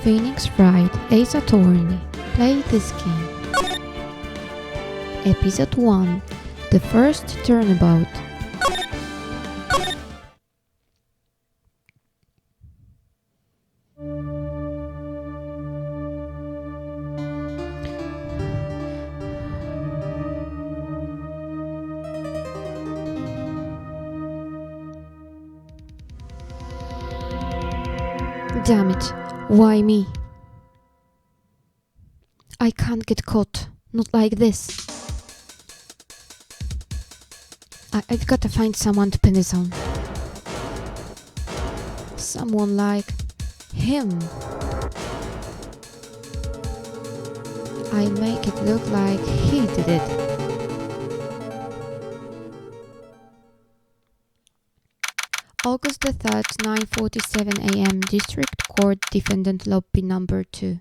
Phoenix Wright is attorney. Play this game. Episode 1. The first turnabout. Damn it, why me? I can't get caught, not like this. I've got to find someone to pin this on. Someone like him. I make it look like he did it. August the 3rd, 9:47 a.m. District Court Defendant Lobby number 2.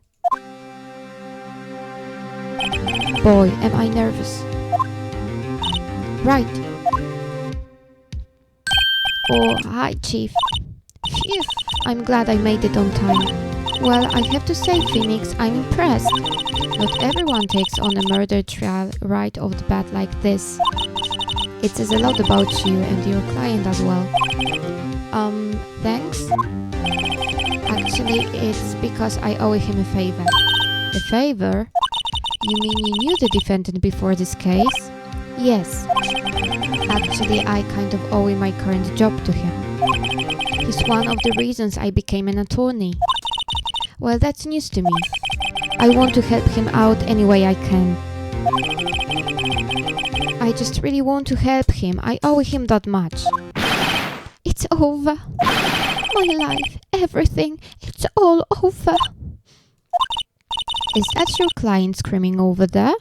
Boy, am I nervous. Right. Oh, hi, Chief. Phew, I'm glad I made it on time. Well, I have to say, Phoenix, I'm impressed. Not everyone takes on a murder trial right off the bat like this. It says a lot about you and your client as well. Thanks? Actually, it's because I owe him a favor. A favor? You mean you knew the defendant before this case? Yes. Actually, I kind of owe my current job to him. He's one of the reasons I became an attorney. Well, that's news to me. I want to help him out any way I can. I just really want to help him. I owe him that much. It's over. My life, everything, it's all over. Is that your client screaming over there?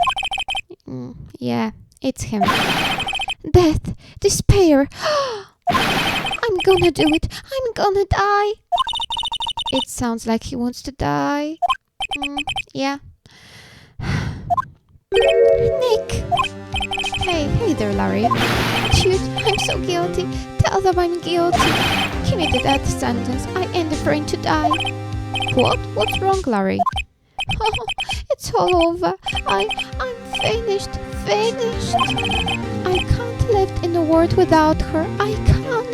Yeah, it's him. Death, despair. I'm gonna do it. I'm gonna die. It sounds like he wants to die. Yeah. Nick. Hey there, Larry. Dude, I'm so guilty. Tell them I'm guilty. Give me the death sentence. I ain't afraid to die. What? What's wrong, Larry? Oh, it's all over. I'm finished. I can't live in the world without her. I can't.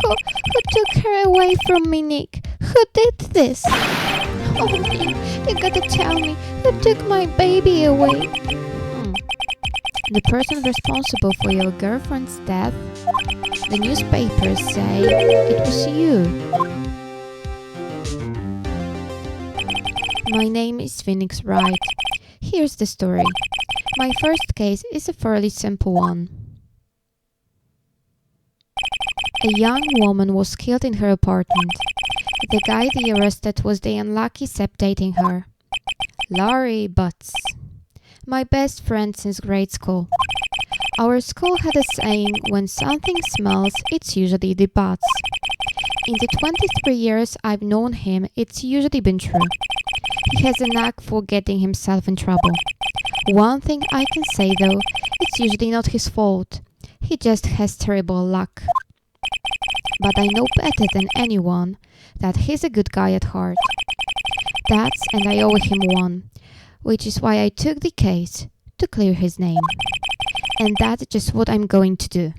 Who took her away from me, Nick? Who did this? Oh, Nick, you gotta tell me. Who took my baby away? The person responsible for your girlfriend's death? The newspapers say it was you. My name is Phoenix Wright. Here's the story. My first case is a fairly simple one. A young woman was killed in her apartment. The guy they arrested was the unlucky sep dating her. Laurie Butts. My best friend since grade school. Our school had a saying, when something smells, it's usually the butts. In the 23 years I've known him, it's usually been true. He has a knack for getting himself in trouble. One thing I can say though, it's usually not his fault. He just has terrible luck. But I know better than anyone that he's a good guy at heart. And I owe him one. Which is why I took the case to clear his name. And that's just what I'm going to do.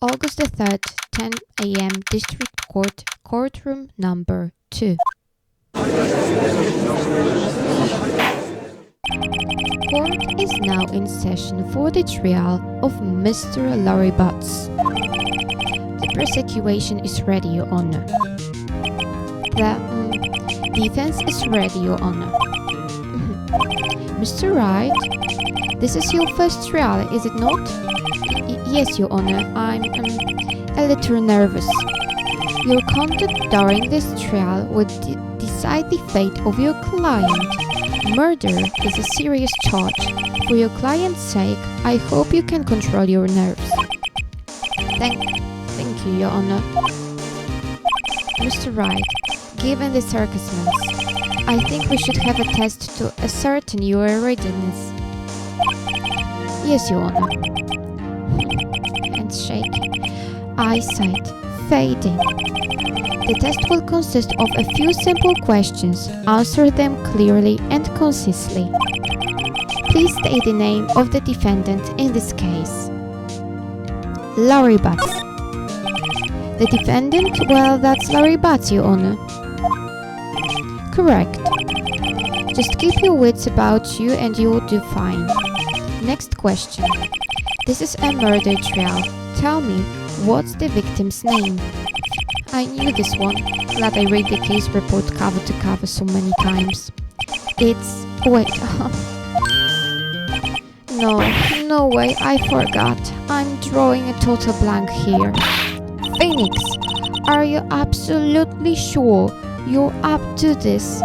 August the 3rd, 10 a.m. District Court, courtroom number 2. Court is now in session for the trial of Mr. Laurie Butts. The prosecution is ready, Your Honor. The defense is ready, Your Honor. Mr. Wright, this is your first trial, is it not? Yes, Your Honor. I'm a little nervous. Your conduct during this trial would decide the fate of your client. Murder is a serious charge. For your client's sake, I hope you can control your nerves. Thank you, Your Honor. Mr. Wright, given the circumstances, I think we should have a test to ascertain your readiness. Yes, Your Honor. Hands shaking. Eyesight fading. The test will consist of a few simple questions. Answer them clearly and concisely. Please state the name of the defendant in this case. Laurie Butts. The defendant? Well, that's Laurie Butts, Your Honor. Correct. Just keep your wits about you and you'll do fine. Next question. This is a murder trial. Tell me, what's the victim's name? I knew this one. Glad I read the case report cover to cover so many times. It's... wait. No way, I forgot. I'm drawing a total blank here. Phoenix, are you absolutely sure you're up to this?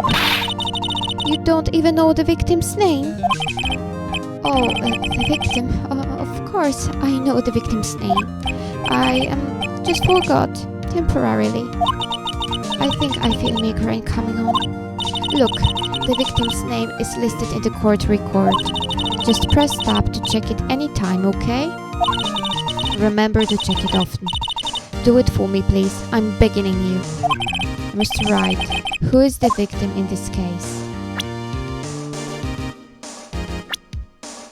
You don't even know the victim's name? Oh, the victim. Of course, I know the victim's name. I just forgot, temporarily. I think I feel migraine coming on. Look, the victim's name is listed in the court record. Just press tab to check it anytime, okay? Remember to check it often. Do it for me, please. I'm begging you. Mr. Wright, who is the victim in this case?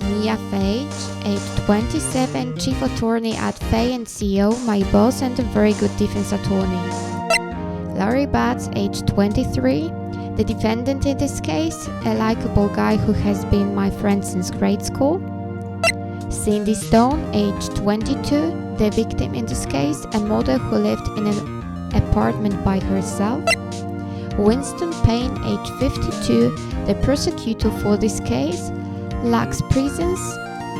Mia Fage, age 27, chief attorney at Fay & CO, my boss and a very good defense attorney. Larry Batts, age 23, the defendant in this case, a likable guy who has been my friend since grade school. Cindy Stone, age 22, the victim in this case, a mother who lived in an apartment by herself. Winston Payne, age 52, the prosecutor for this case, lacks presence,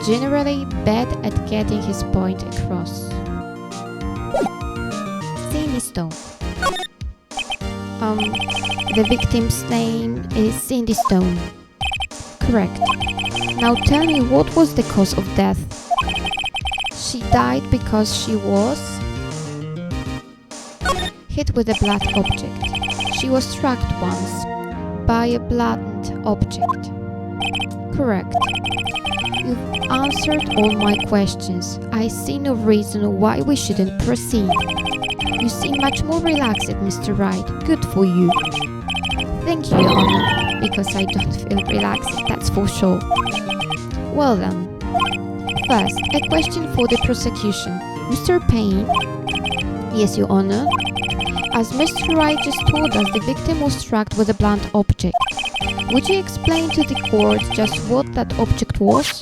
generally bad at getting his point across. Cindy Stone. The victim's name is Cindy Stone. Correct. Now tell me, what was the cause of death? She died because she was hit with a blunt object. She was struck once by a blunt object. Correct. You've answered all my questions. I see no reason why we shouldn't proceed. You seem much more relaxed, Mr. Wright. Good for you. Thank you, Your Honor, because I don't feel relaxed, that's for sure. Well then. First, a question for the prosecution. Mr. Payne? Yes, Your Honor. As Mr. Wright just told us, the victim was struck with a blunt object. Would you explain to the court just what that object was?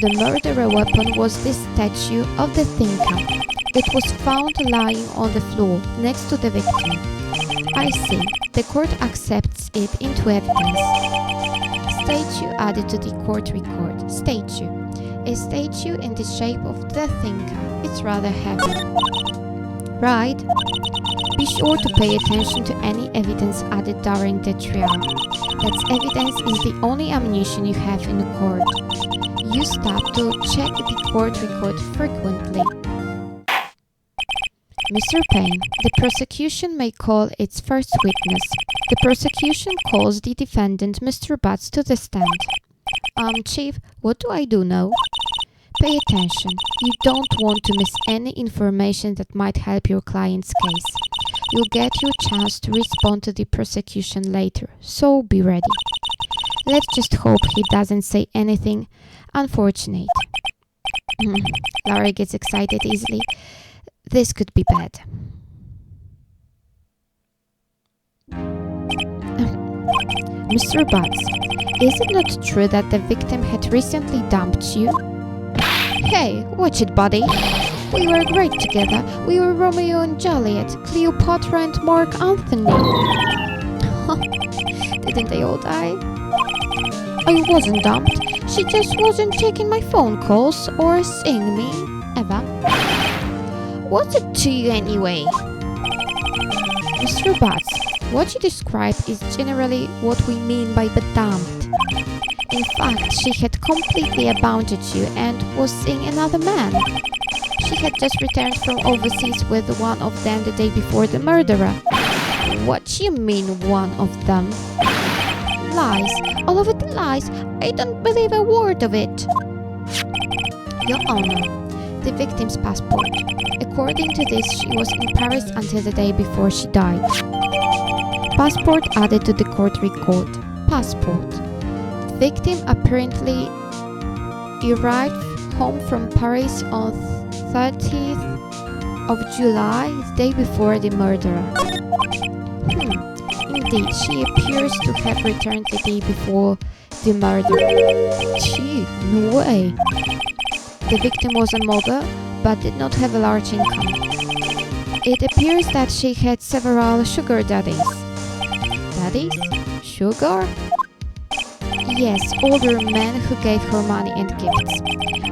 The murderer weapon was this statue of the thinker. It was found lying on the floor next to the victim. I see. The court accepts it into evidence. Statue added to the court record. Statue. A statue in the shape of the thinker. It's rather heavy. Right. Be sure to pay attention to any evidence added during the trial. That evidence is the only ammunition you have in the court. Use tab to check the court record frequently. Mr. Payne, the prosecution may call its first witness. The prosecution calls the defendant, Mr. Batts, to the stand. Chief, what do I do now? Pay attention. You don't want to miss any information that might help your client's case. You'll get your chance to respond to the prosecution later, so be ready. Let's just hope he doesn't say anything unfortunate. Larry gets excited easily. This could be bad. Mr. Batts, is it not true that the victim had recently dumped you? Hey, watch it, buddy. We were great together. We were Romeo and Juliet, Cleopatra and Mark Anthony. Didn't they all die? I wasn't dumped. She just wasn't taking my phone calls or seeing me, ever. What's it to you anyway? Mr. Batts, what you describe is generally what we mean by the dumped. In fact, she had completely abandoned you and was seeing another man. She had just returned from overseas with one of them the day before the murderer. What do you mean, one of them? Lies. All of it lies. I don't believe a word of it. Your Honor, the victim's passport. According to this, she was in Paris until the day before she died. Passport added to the court record. Passport. Victim apparently arrived home from Paris on 30th of July, the day before the murder. Indeed, she appears to have returned the day before the murder. Gee, no way. The victim was a model, but did not have a large income. It appears that she had several sugar daddies. Daddies? Sugar? Yes, older men who gave her money and gifts.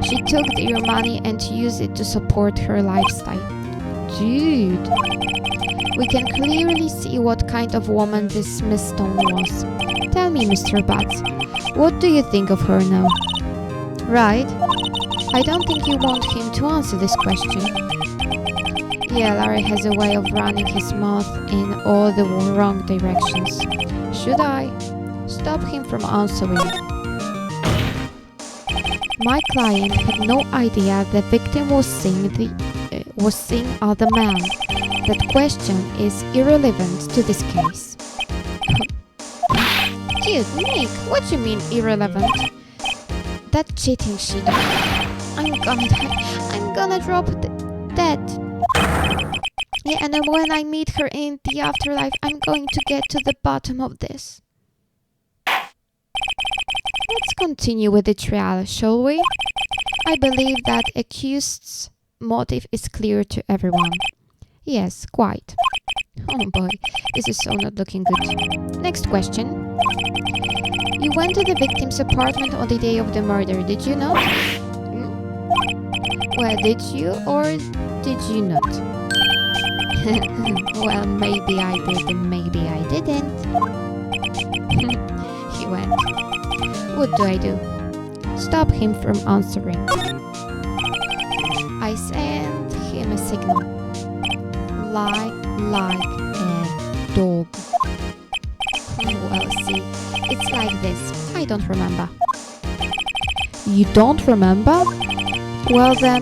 She took their money and used it to support her lifestyle. Dude, we can clearly see what kind of woman this Miss Stone was. Tell me, Mr. Butts, what do you think of her now? Right? I don't think you want him to answer this question. Yeah, Larry has a way of running his mouth in all the wrong directions. Should I stop him from answering? My client had no idea the victim was seeing other man. That question is irrelevant to this case. Dude, Nick, what do you mean irrelevant? That cheating shit. I'm gonna drop dead. Yeah, and when I meet her in the afterlife, I'm going to get to the bottom of this. Let's continue with the trial, shall we? I believe that accused's motive is clear to everyone. Yes, quite. Oh boy, this is so not looking good. Next question. You went to the victim's apartment on the day of the murder, did you not? Well, did you or did you not? Well, maybe I did and maybe I didn't. He went. What do I do? Stop him from answering. I sent him a signal. Lie like a dog. Well, see, it's like this. I don't remember. You don't remember? Well then,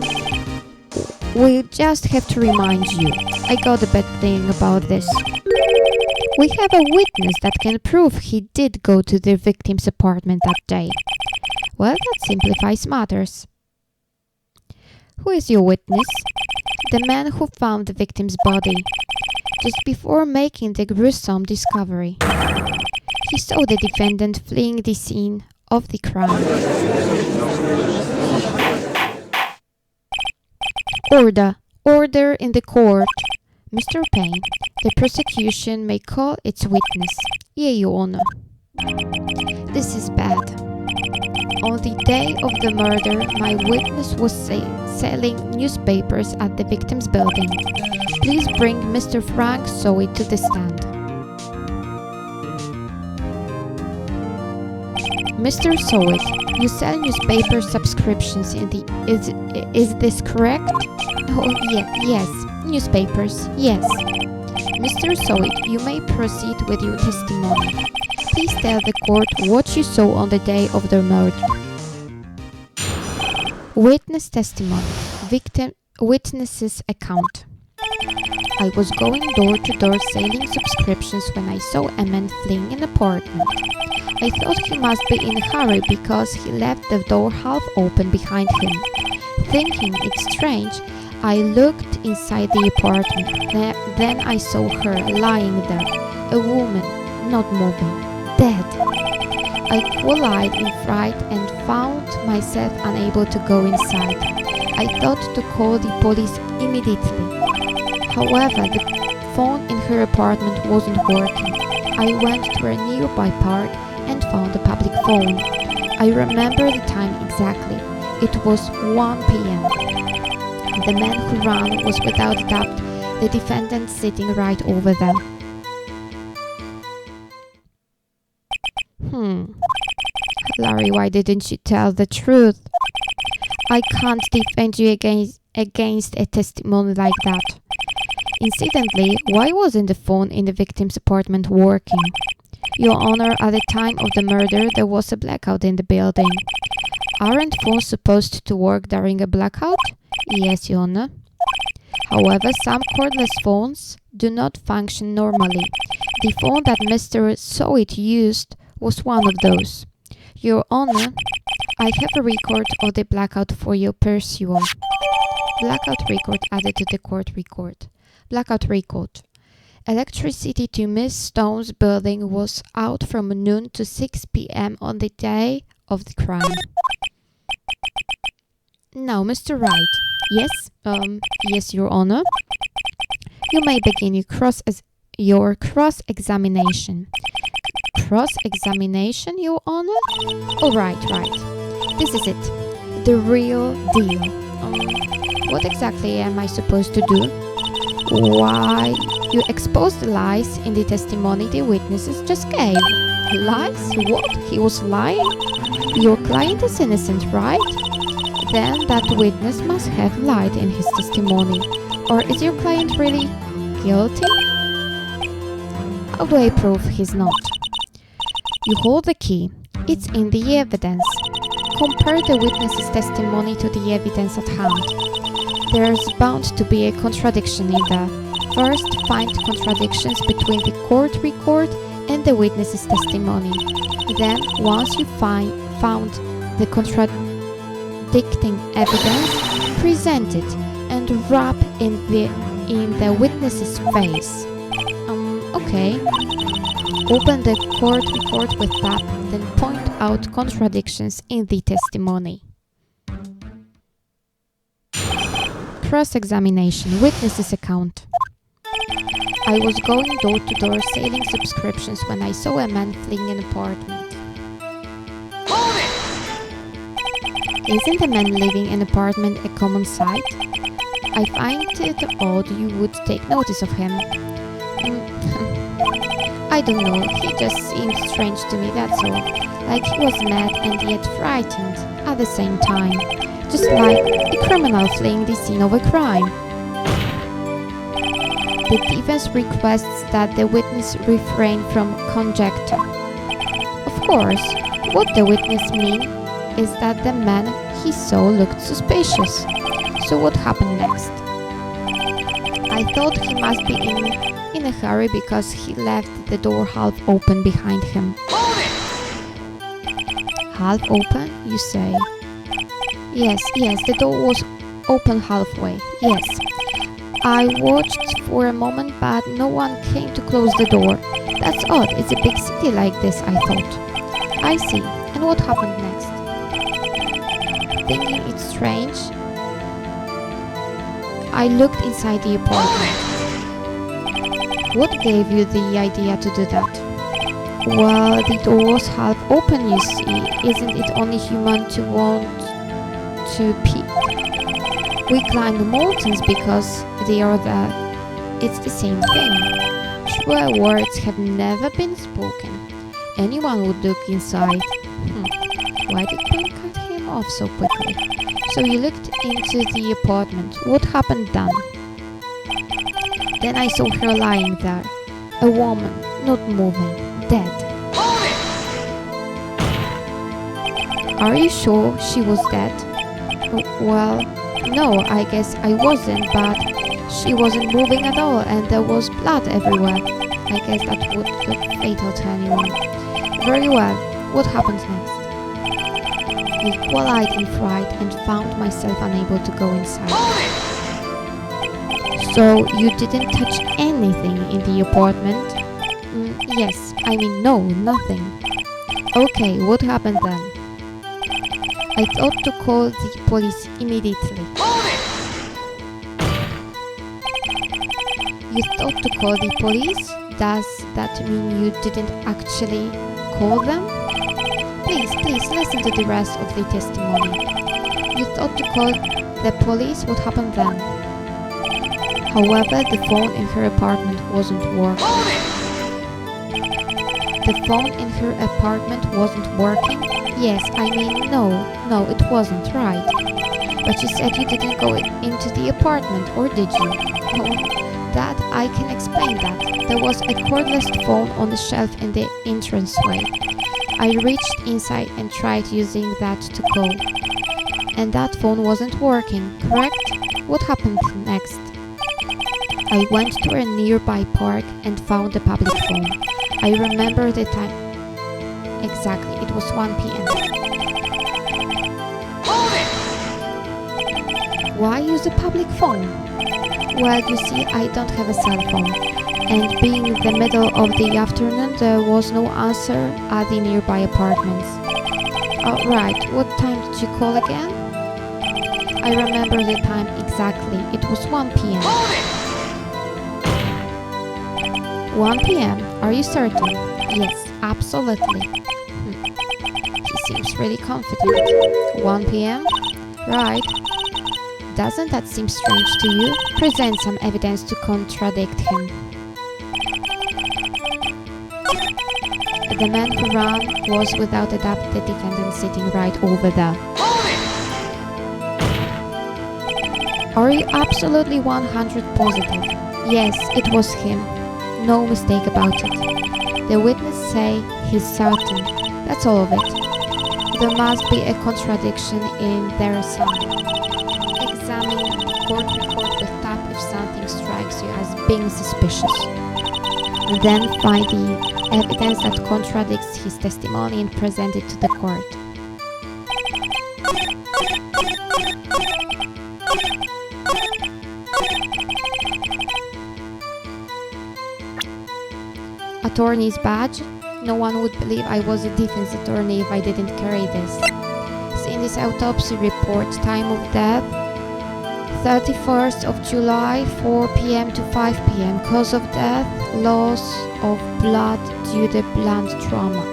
we just have to remind you. I got a bad thing about this. We have a witness that can prove he did go to the victim's apartment that day. Well, that simplifies matters. Who is your witness? The man who found the victim's body just before making the gruesome discovery. He saw the defendant fleeing the scene of the crime. Order in the court. Mr. Payne, the prosecution may call its witness. Yeah, Your Honor. This is bad. On the day of the murder, my witness was selling newspapers at the victim's building. Please bring Mr. Frank Sowitt to the stand. Mr. Sowitt, you sell newspaper subscriptions in the... Is this correct? Oh, yes. Newspapers, yes. Mr. Sowitt, you may proceed with your testimony. Please tell the court what you saw on the day of the murder. Witness testimony. Witness's account. I was going door to door selling subscriptions when I saw a man fleeing an apartment. I thought he must be in a hurry because he left the door half open behind him. Thinking it strange, I looked inside the apartment. Then I saw her lying there, a woman, not moving, dead. I collided in fright and found myself unable to go inside. I thought to call the police immediately. However, the phone in her apartment wasn't working. I went to a nearby park and found a public phone. I remember the time exactly. It was 1 p.m. The man who ran was without doubt the defendant sitting right over there. Larry, why didn't you tell the truth? I can't defend you against a testimony like that. Incidentally, why wasn't the phone in the victim's apartment working? Your Honor, at the time of the murder, there was a blackout in the building. Aren't phones supposed to work during a blackout? Yes, Your Honor. However, some cordless phones do not function normally. The phone that Mr. Sowit used was one of those. Your Honor, I have a record of the blackout for your pursuer. Blackout record added to the court record. Blackout record. Electricity to Miss Stone's building was out from noon to 6 p.m. on the day of the crime. Now, Mr. Wright. Yes? Yes, Your Honor. You may begin your cross-examination. Cross-examination, Your Honor? Oh, right. This is it. The real deal. What exactly am I supposed to do? Why, you exposed the lies in the testimony the witnesses just gave. Lies? What? He was lying? Your client is innocent, right? Then that witness must have lied in his testimony. Or is your client really guilty? How do I prove he's not? You hold the key. It's in the evidence. Compare the witness's testimony to the evidence at hand. There's bound to be a contradiction in there. First, find contradictions between the court record and the witness's testimony. Then, once you found the contradicting evidence, present it and rub in the witness's face. Okay. Open the court record with that, then point out contradictions in the testimony. Cross-examination. Witness's account. I was going door to door selling subscriptions when I saw a man fleeing an apartment. Hold it! Isn't a man leaving an apartment a common sight? I find it odd you would take notice of him. I don't know, he just seemed strange to me, that's all. Like he was mad and yet frightened at the same time. Just like a criminal fleeing the scene of a crime. The defense requests that the witness refrain from conjecture. Of course, what the witness means is that the man he saw looked suspicious. So what happened next? I thought he must be in a hurry because he left the door half open behind him. Hold it! Half open, you say? Yes, the door was open halfway, yes. I watched for a moment, but no one came to close the door. That's odd, it's a big city like this, I thought. I see, and what happened next? Thinking it's strange, I looked inside the apartment. What gave you the idea to do that? Well, the door was half open, you see. Isn't it only human to want to peek? We climb mountains because they are there. It's the same thing. Swear words have never been spoken. Anyone would look inside. Why did Ben cut him off so quickly? So you looked into the apartment. What happened then? Then I saw her lying there. A woman, not moving, dead. Hold it! Are you sure she was dead? Well, no, I guess I wasn't, but she wasn't moving at all and there was blood everywhere. I guess that would look fatal to anyone. Very well, what happened next? Equal-eyed in fright and found myself unable to go inside. Hold it! So you didn't touch anything in the apartment? Yes, I mean no, nothing. Okay, what happened then? I thought to call the police immediately. Hold it! You thought to call the police? Does that mean you didn't actually call them? Please, listen to the rest of the testimony. You thought to call the police? What happened then? However, the phone in her apartment wasn't working. Hold it! The phone in her apartment wasn't working? Yes, I mean no, it wasn't, right. But you said you didn't go into the apartment, or did you? Oh, that I can explain that. There was a cordless phone on the shelf in the entranceway. I reached inside and tried using that to call. And that phone wasn't working, correct? What happened next? I went to a nearby park and found the public phone. I remember the time. Exactly, it was 1 p.m. Hold it! Why use a public phone? Well, you see, I don't have a cell phone. And being in the middle of the afternoon, there was no answer at the nearby apartments. Right, what time did you call again? I remember the time exactly. It was 1 p.m. Hold it! 1 p.m. Are you certain? Yes, absolutely. He seems really confident. 1 p.m.? Right. Doesn't that seem strange to you? Present some evidence to contradict him. The man who ran was without a doubt the defendant sitting right over there. Hold it! Are you absolutely 100 positive? Yes, it was him. No mistake about it. The witness say he's certain. That's all of it. There must be a contradiction in their side. Examine the court record with tap if something strikes you as being suspicious. Then find the evidence that contradicts his testimony and present it to the court. Attorney's badge? No one would believe I was a defense attorney if I didn't carry this. See in this autopsy report, time of death 31st of July, 4 p.m. to 5 p.m. Cause of death, loss of blood due to blunt trauma.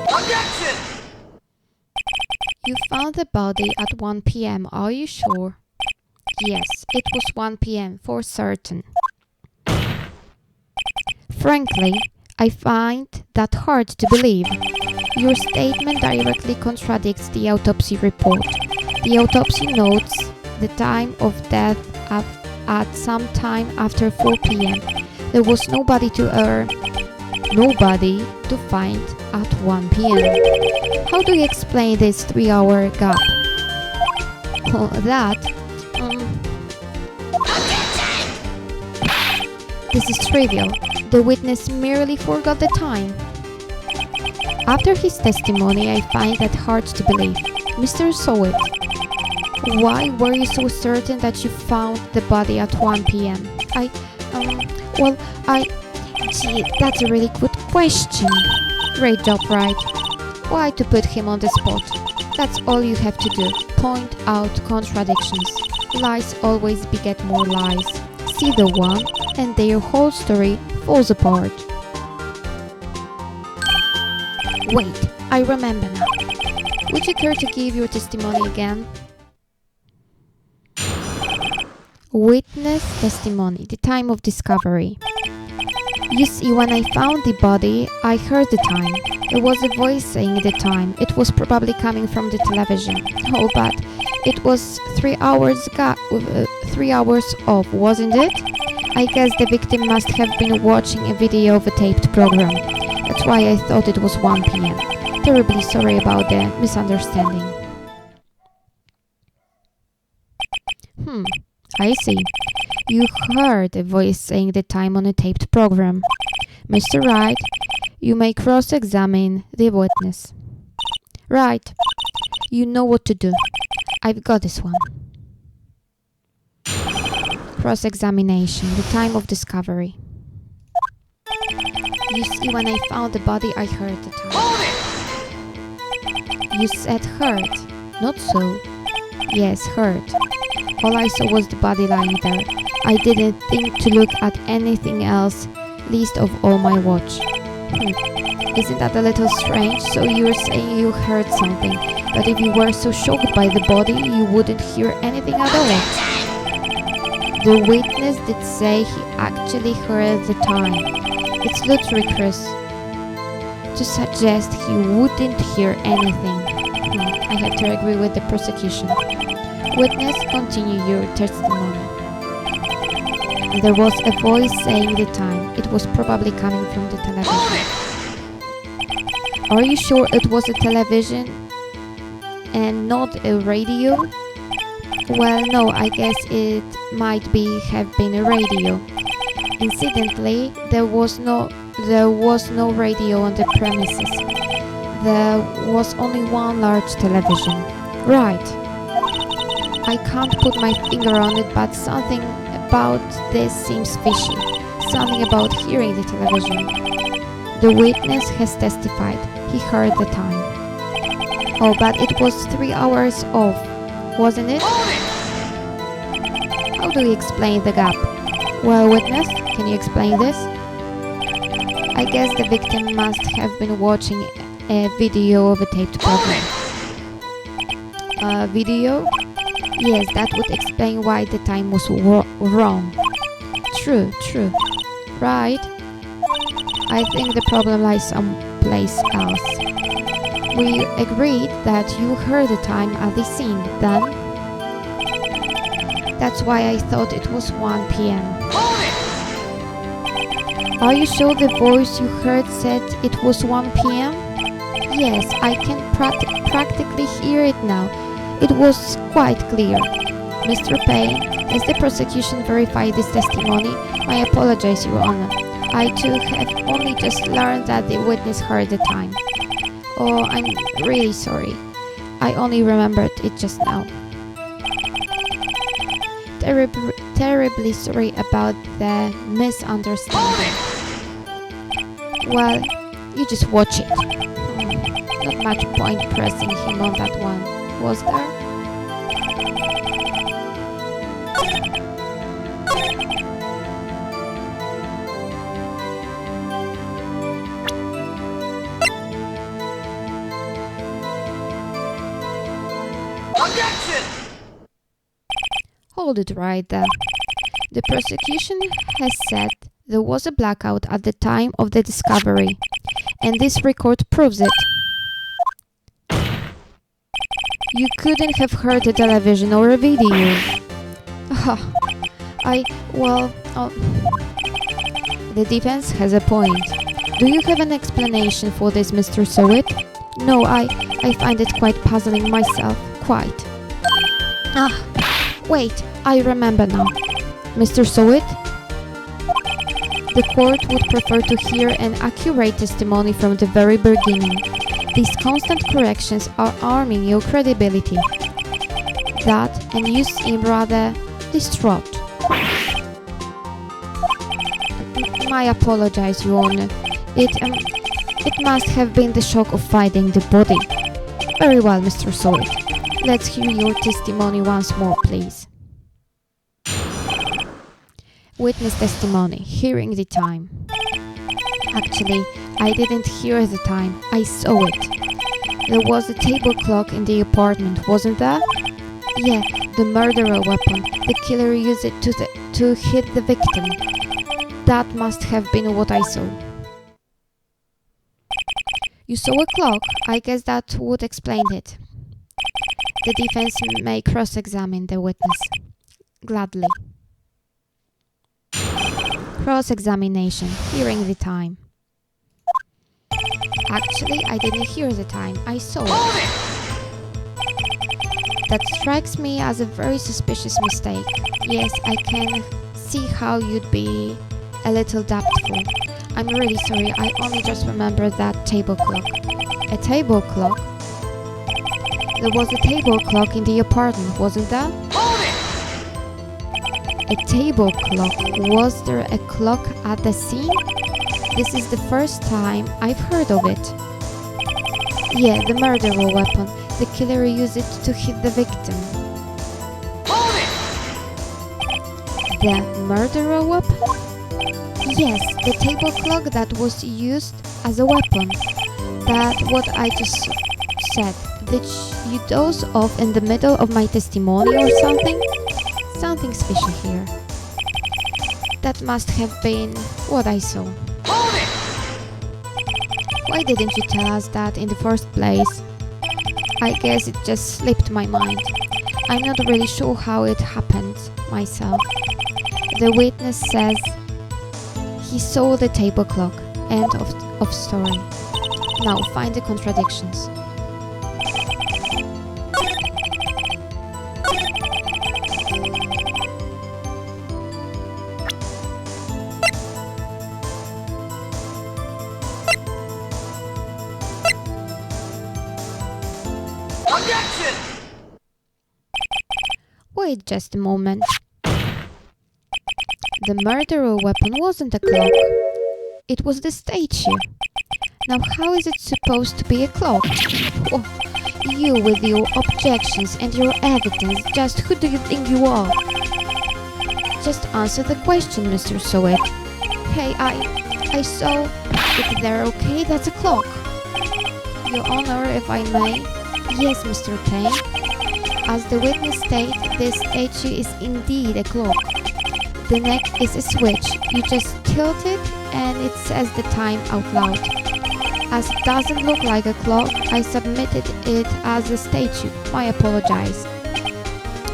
Objection! You found the body at 1 p.m. Are you sure? Yes, it was 1 p.m. for certain. Frankly, I find that hard to believe. Your statement directly contradicts the autopsy report. The autopsy notes the time of death at some time after 4 p.m. There was nobody to find at 1 p.m. How do you explain this 3-hour gap? Oh, This is trivial. The witness merely forgot the time. After his testimony, I find that hard to believe. Mr. Sowit, why were you so certain that you found the body at 1 p.m.? Gee, that's a really good question. Great job, Wright. Why to put him on the spot? That's all you have to do. Point out contradictions. Lies always beget more lies. See the one, and their whole story falls apart. Wait, I remember now. Would you care to give your testimony again? Witness testimony, the time of discovery. You see, when I found the body, I heard the time. There was a voice saying the time. It was probably coming from the television. Oh, but it was 3 hours off, wasn't it? I guess the victim must have been watching a video of a taped program. That's why I thought it was 1 p.m. Terribly sorry about the misunderstanding. I see. You heard a voice saying the time on a taped program. Mr. Wright, you may cross-examine the witness. Right. You know what to do. I've got this one. Cross-examination, the time of discovery. You see, when I found the body, I heard the time. Hold it! You said heard, not so. Yes, heard. All I saw was the body lying there. I didn't think to look at anything else, least of all my watch. Isn't that a little strange? So you're saying you heard something, but if you were so shocked by the body, you wouldn't hear anything at all. The witness did say he actually heard the time. It's ludicrous to suggest he wouldn't hear anything. I have to agree with the prosecution. Witness, continue your testimony. There was a voice saying the time. It was probably coming from the television. Are you sure it was a television and not a radio? Well, no, I guess it might have been a radio. Incidentally, there was no radio on the premises. There was only one large television. Right. I can't put my finger on it, but something about this seems fishy. Something about hearing the television. The witness has testified. He heard the time. Oh, but it was 3 hours off, wasn't it? How do you explain the gap? Well, witness, can you explain this? I guess the victim must have been watching a video of a taped program. A video? Yes, that would explain why the time was wrong. True. Right? I think the problem lies someplace else. We agreed that you heard the time at the scene, then? That's why I thought it was 1 p.m. Are you sure the voice you heard said it was 1 p.m.? Yes, I can practically hear it now. It was quite clear. Mr. Payne, as the prosecution verified this testimony, I apologize, Your Honor. I too have only just learned that the witness heard the time. Oh, I'm really sorry. I only remembered it just now. Terribly sorry about the misunderstanding. Well, you just watch it. Not much point pressing him on that one, was there? Objection! Hold it right there. The prosecution has said there was a blackout at the time of the discovery, and this record proves it. You couldn't have heard a television or a video. The defense has a point. Do you have an explanation for this, Mr. Sowit? No, I find it quite puzzling myself. Quite. Wait, I remember now. Mr. Sowit? The court would prefer to hear an accurate testimony from the very beginning. These constant corrections are harming your credibility. That, and you seem rather distraught. I apologize, Your Honor. It must have been the shock of finding the body. Very well, Mr. Sowit. Let's hear your testimony once more, please. Witness testimony, hearing the time. Actually, I didn't hear the time, I saw it. There was a table clock in the apartment, wasn't there? Yeah, the murderer weapon. The killer used it to hit the victim. That must have been what I saw. You saw a clock? I guess that would explain it. The defense may cross-examine the witness. Gladly. Cross-examination, hearing the time. Actually, I didn't hear the time, I saw it. That strikes me as a very suspicious mistake. Yes, I can see how you'd be a little doubtful. I'm really sorry, I only just remembered that table clock. A table clock? There was a table clock in the apartment, wasn't there? A table clock? Was there a clock at the scene? This is the first time I've heard of it. Yeah, the murderer weapon. The killer used it to hit the victim. The murderer weapon? Yes, the table clock that was used as a weapon. That's what I just said. Did you doze off in the middle of my testimony or something? Something's fishy here. That must have been what I saw. Why didn't you tell us that in the first place? I guess it just slipped my mind. I'm not really sure how it happened myself. The witness says he saw the table clock. End of story. Now find the contradictions. Objection! Wait just a moment. The murderer weapon wasn't a clock. It was the statue. Now how is it supposed to be a clock? Oh, you with your objections and your evidence, just who do you think you are? Just answer the question, Mr. Sowick. Hey, I saw it there, okay? That's a clock. Your Honor, if I may. Yes, Mr. Payne. As the witness stated, this statue is indeed a clock. The neck is a switch. You just tilt it and it says the time out loud. As it doesn't look like a clock, I submitted it as a statue. My apologies.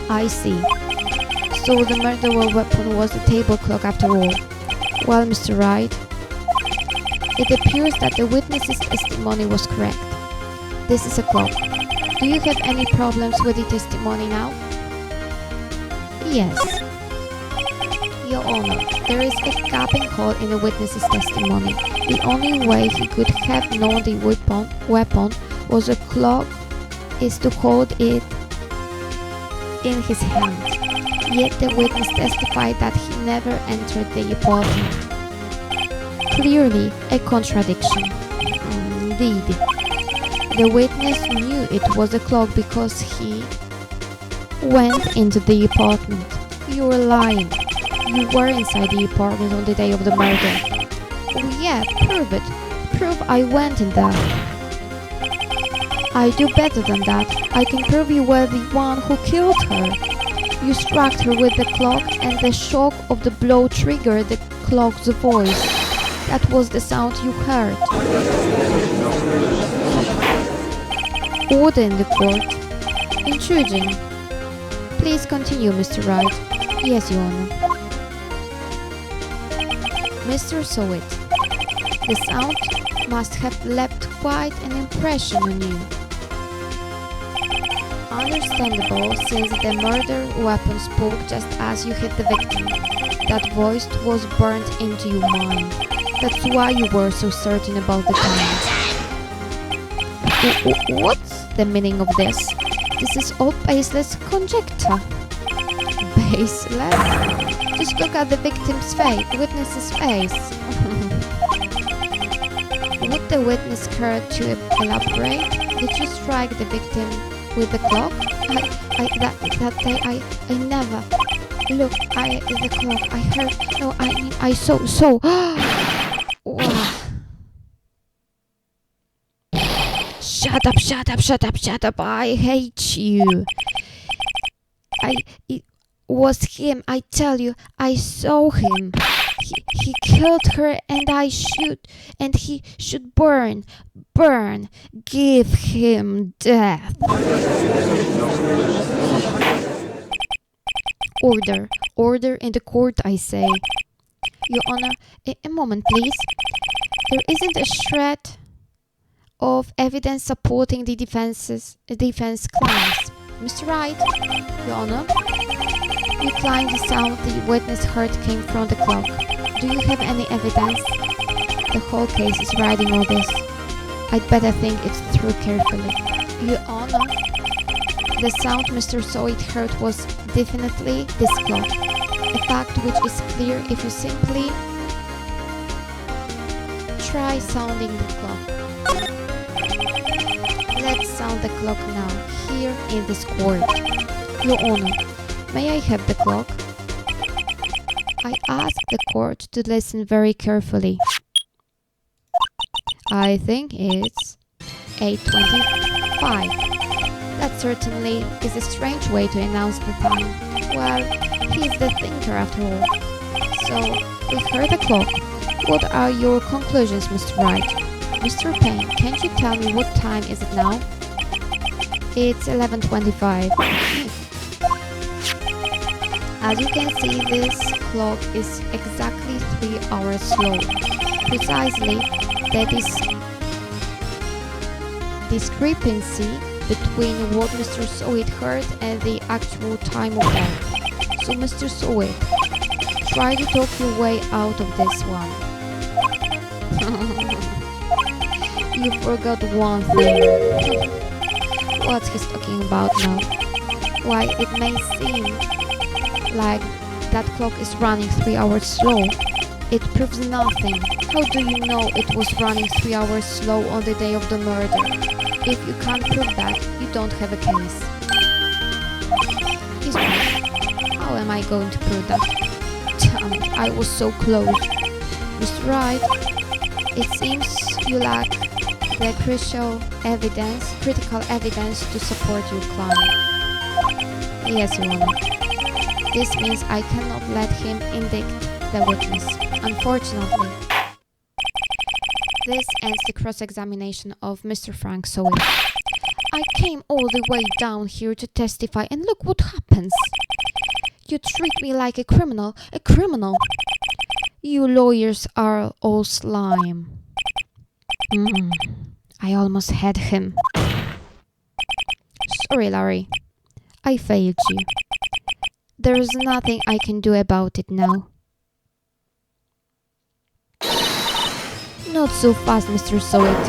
I see. So the murderer weapon was a table clock after all. Well, Mr. Wright, it appears that the witness's testimony was correct. This is a clock. Do you have any problems with the testimony now? Yes. Your Honor, there is a gaping hole in the witness's testimony. The only way he could have known the weapon was a clock is to hold it in his hand. Yet the witness testified that he never entered the apartment. Clearly a contradiction. Indeed. The witness knew it was a clock because he went into the apartment. You were lying. You were inside the apartment on the day of the murder. Oh yeah, prove it. Prove I went in there. I do better than that. I can prove you were the one who killed her. You struck her with the clock and the shock of the blow triggered the clock's voice. That was the sound you heard. Order in the court. Intruding. Please continue, Mr. Wright. Yes, Your Honor. Mr. Sowick, the sound must have left quite an impression on you. Understandable, since the murder weapon spoke just as you hit the victim. That voice was burnt into your mind. That's why you were so certain about the time. What's the meaning of this? This is all baseless conjecture. Baseless? Just look at the victim's face, witness's face. Would the witness care to elaborate? Did you strike the victim with the clock? That day I never. Look, the clock, I heard, no, I mean, I saw. Shut up, I hate you. It was him, I tell you, I saw him. He killed her and he should burn, give him death. Order in the court, I say. Your Honor, a moment please. There isn't a shred of evidence supporting the defense claims. Mr. Wright, Your Honor, you claim the sound the witness heard came from the clock. Do you have any evidence? The whole case is riding on this. I'd better think it through carefully. Your Honor, the sound Mr. Sowick heard was definitely this clock. A fact which is clear if you simply try sounding the clock. Let's sound the clock now, here in this court. Your Honor, may I have the clock? I ask the court to listen very carefully. I think it's 8:25. That certainly is a strange way to announce the time. Well, he's the thinker after all. So, we've heard the clock. What are your conclusions, Mr. Wright? Mr. Payne, can't you tell me what time is it now? It's 11:25. As you can see, this clock is exactly 3 hours slow. Precisely, that is discrepancy between what Mr. Sowitt heard and the actual time of death. So Mr. Sowitt, try to talk your way out of this one. You forgot one thing. What's he talking about now? Why, it may seem like that clock is running 3 hours slow. It proves nothing. How do you know it was running 3 hours slow on the day of the murder? If you can't prove that, you don't have a case. He's right. How am I going to prove that? Damn it, I was so close. Mr. Wright, it seems you lack the critical evidence to support your claim. Yes, Your Honor. This means I cannot let him indict the witness. Unfortunately, this ends the cross-examination of Mr. Frank Sowitt. I came all the way down here to testify, and look what happens. You treat me like a criminal. You lawyers are all slime. I almost had him. Sorry, Larry. I failed you. There is nothing I can do about it now. Not so fast, Mr. Sowitt.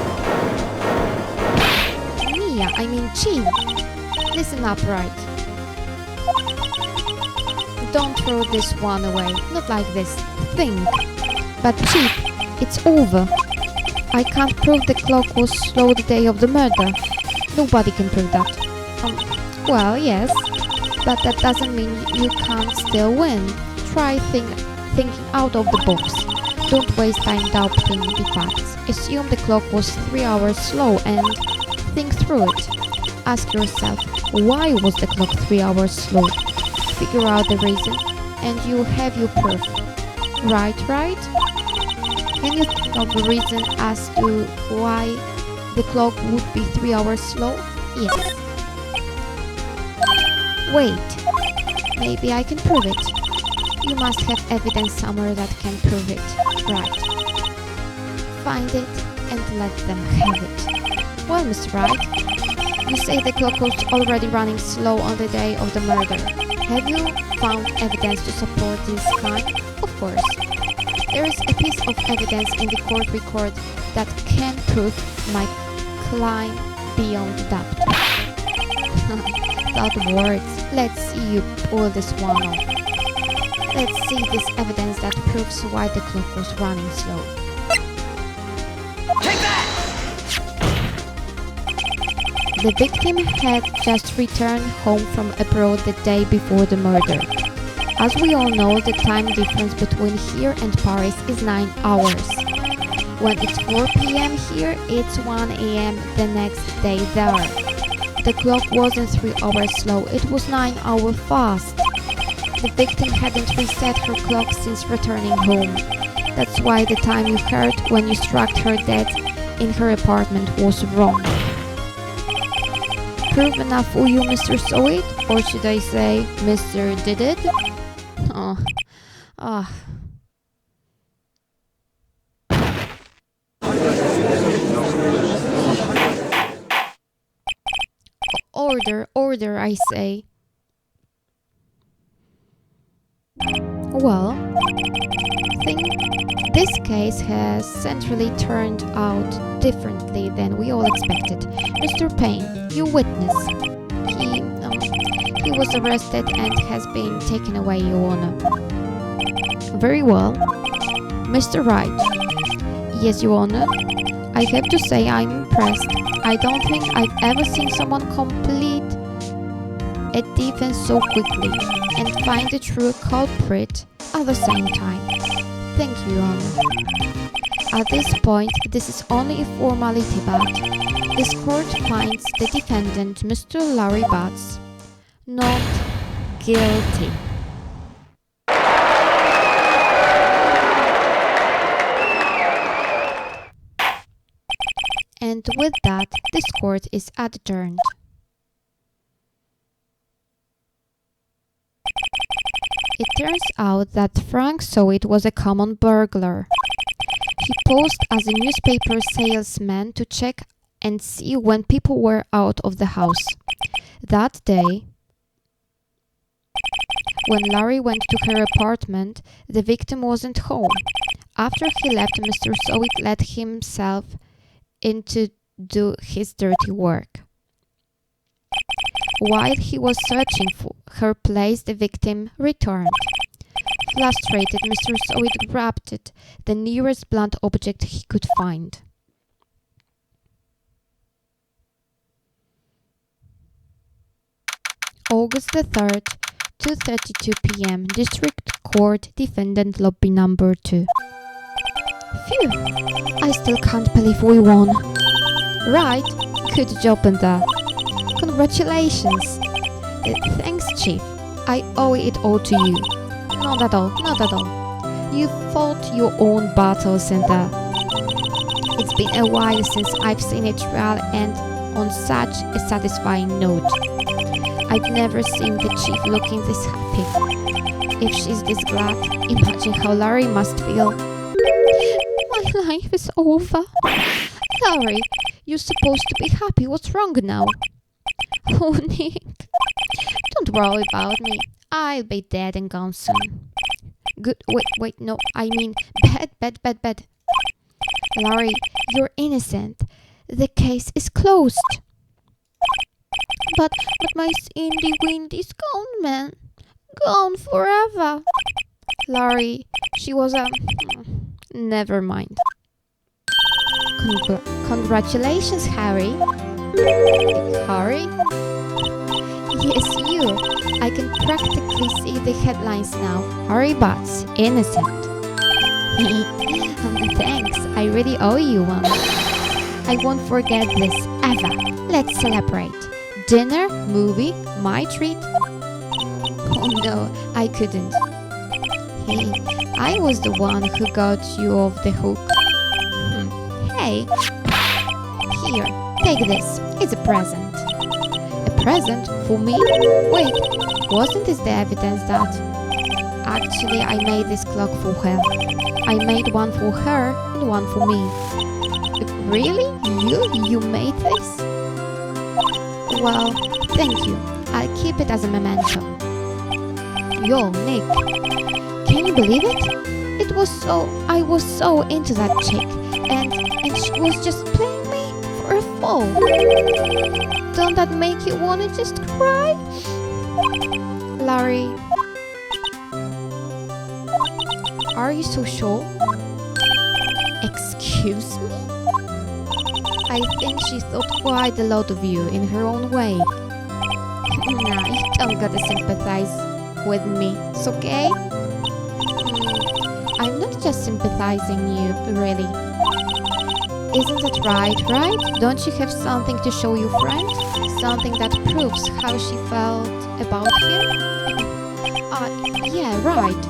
Mia, I mean Chief. Listen up, Wright. Don't throw this one away. Not like this. Think. But Chief, it's over. I can't prove the clock was slow the day of the murder. Nobody can prove that. Well, yes. But that doesn't mean you can't still win. Try thinking out of the box. Don't waste time doubting the facts. Assume the clock was 3 hours slow and think through it. Ask yourself, why was the clock 3 hours slow? Figure out the reason and you have your proof. Right? Can you think of a reason as to why the clock would be 3 hours slow? Yes. Wait, maybe I can prove it. You must have evidence somewhere that can prove it. Right. Find it and let them have it. Well, Mr. Wright, you say the clock was already running slow on the day of the murder. Have you found evidence to support this claim? Of course. There is a piece of evidence in the court record that can prove my claim beyond doubt. Without words, let's see you pull this one off. Let's see this evidence that proves why the clock was running slow. Take that! The victim had just returned home from abroad the day before the murder. As we all know, the time difference between here and Paris is 9 hours. When it's 4 p.m. here, it's 1 a.m. the next day there. The clock wasn't 3 hours slow, it was 9 hours fast. The victim hadn't reset her clock since returning home. That's why the time you heard when you struck her dead in her apartment was wrong. Proof enough for you, Mr. Sowitt? Or should I say, Mr. Did It? Order, I say. Well, I think this case has centrally turned out differently than we all expected. Mr. Payne, you witness. He was arrested and has been taken away, Your Honor. Very well. Mr. Wright. Yes, Your Honor. I have to say I'm impressed. I don't think I've ever seen someone complete a defense so quickly and find the true culprit at the same time. Thank you, Your Honor. At this point, this is only a formality, but this court finds the defendant, Mr. Larry Butts, not guilty. And with that, this court is adjourned. It turns out that Frank Sowitt was a common burglar. He posed as a newspaper salesman to check and see when people were out of the house. That day, when Larry went to her apartment, the victim wasn't home. After he left, Mr. Sowit let himself in to do his dirty work. While he was searching for her place, the victim returned. Frustrated, Mr. Sowit grabbed it, the nearest blunt object he could find. August the 3rd, 2:32 p.m. District Court, Defendant Lobby Number 2. Phew! I still can't believe we won. Right? Good job, Benda. Congratulations. Thanks, Chief. I owe it all to you. Not at all, not at all. You fought your own battles, and it's been a while since I've seen a trial end on such a satisfying note. I've never seen the Chief looking this happy. If she's this glad, imagine how Larry must feel. My life is over. Larry, you're supposed to be happy. What's wrong now? Oh, Nick. Don't worry about me. I'll be dead and gone soon. Good. Wait, no. I mean, bad. Larry, you're innocent. The case is closed. But my Cindy Windy's gone, man. Gone forever. Larry, she was a... Never mind. Congratulations, Harry. Harry? Yes, you. I can practically see the headlines now. Harry Butts, innocent. Thanks, I really owe you one. I won't forget this, ever. Let's celebrate. Dinner, movie, my treat. Oh no, I couldn't. Hey, I was the one who got you off the hook. Hey, here, take this. It's a present. A present for me? Wait, wasn't this the evidence that... Actually, I made this clock for her. I made one for her and one for me. Really? You made this? Well, thank you. I'll keep it as a memento. Yo, Nick. Can you believe it? I was so into that chick, and she was just playing me for a fool. Don't that make you wanna just cry? Larry, are you so sure? Excuse me? I think she thought quite a lot of you in her own way. Nah, you don't gotta sympathize with me, it's okay? I'm not just sympathizing you, really. Isn't that right? Don't you have something to show your friend? Something that proves how she felt about him? Yeah, right.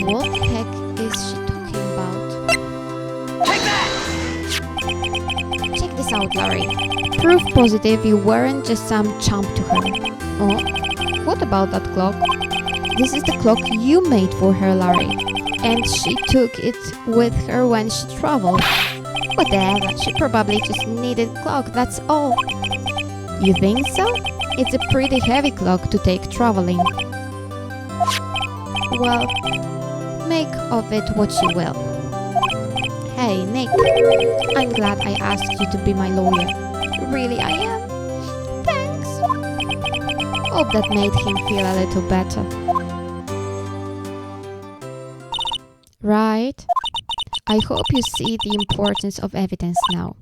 What the heck is she talking about? Take that! Check this out, Larry. Proof positive you weren't just some chump to her. Oh, what about that clock? This is the clock you made for her, Larry. And she took it with her when she traveled. Whatever, she probably just needed a clock, that's all. You think so? It's a pretty heavy clock to take traveling. Well, make of it what you will. Hey, Nick, I'm glad I asked you to be my lawyer. Really, I am. Thanks. Hope that made him feel a little better. Right? I hope you see the importance of evidence now.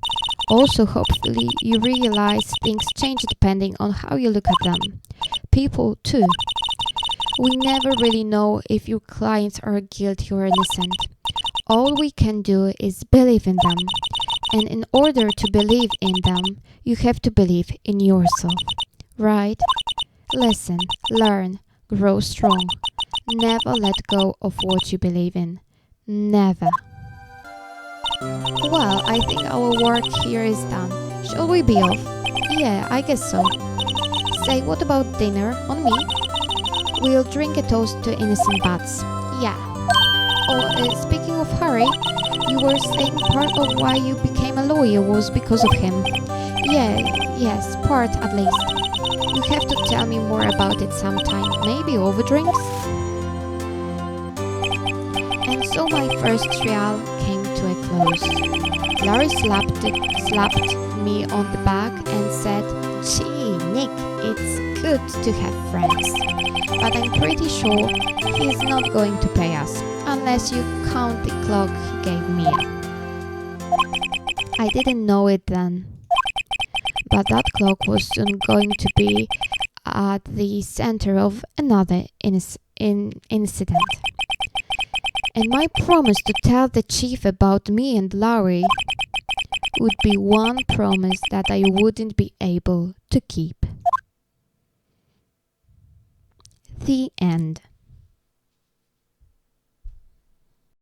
Also, hopefully, you realize things change depending on how you look at them. People, too. We never really know if your clients are guilty or innocent. All we can do is believe in them. And in order to believe in them, you have to believe in yourself. Right? Listen, learn, grow strong. Never let go of what you believe in. Never. Well, I think our work here is done. Shall we be off? Yeah, I guess so. Say, what about dinner? On me? We'll drink a toast to innocent bats. Yeah. Oh, speaking of Harry, you were saying part of why you became a a lawyer was because of him. Yes, part at least. You have to tell me more about it sometime, maybe over drinks? And so my first trial came to a close. Larry slapped me on the back and said, "Gee, Nick, it's good to have friends. But I'm pretty sure he's not going to pay us, unless you count the clock he gave Mia." I didn't know it then, but that clock was soon going to be at the center of another incident. And my promise to tell the chief about me and Larry would be one promise that I wouldn't be able to keep. The end.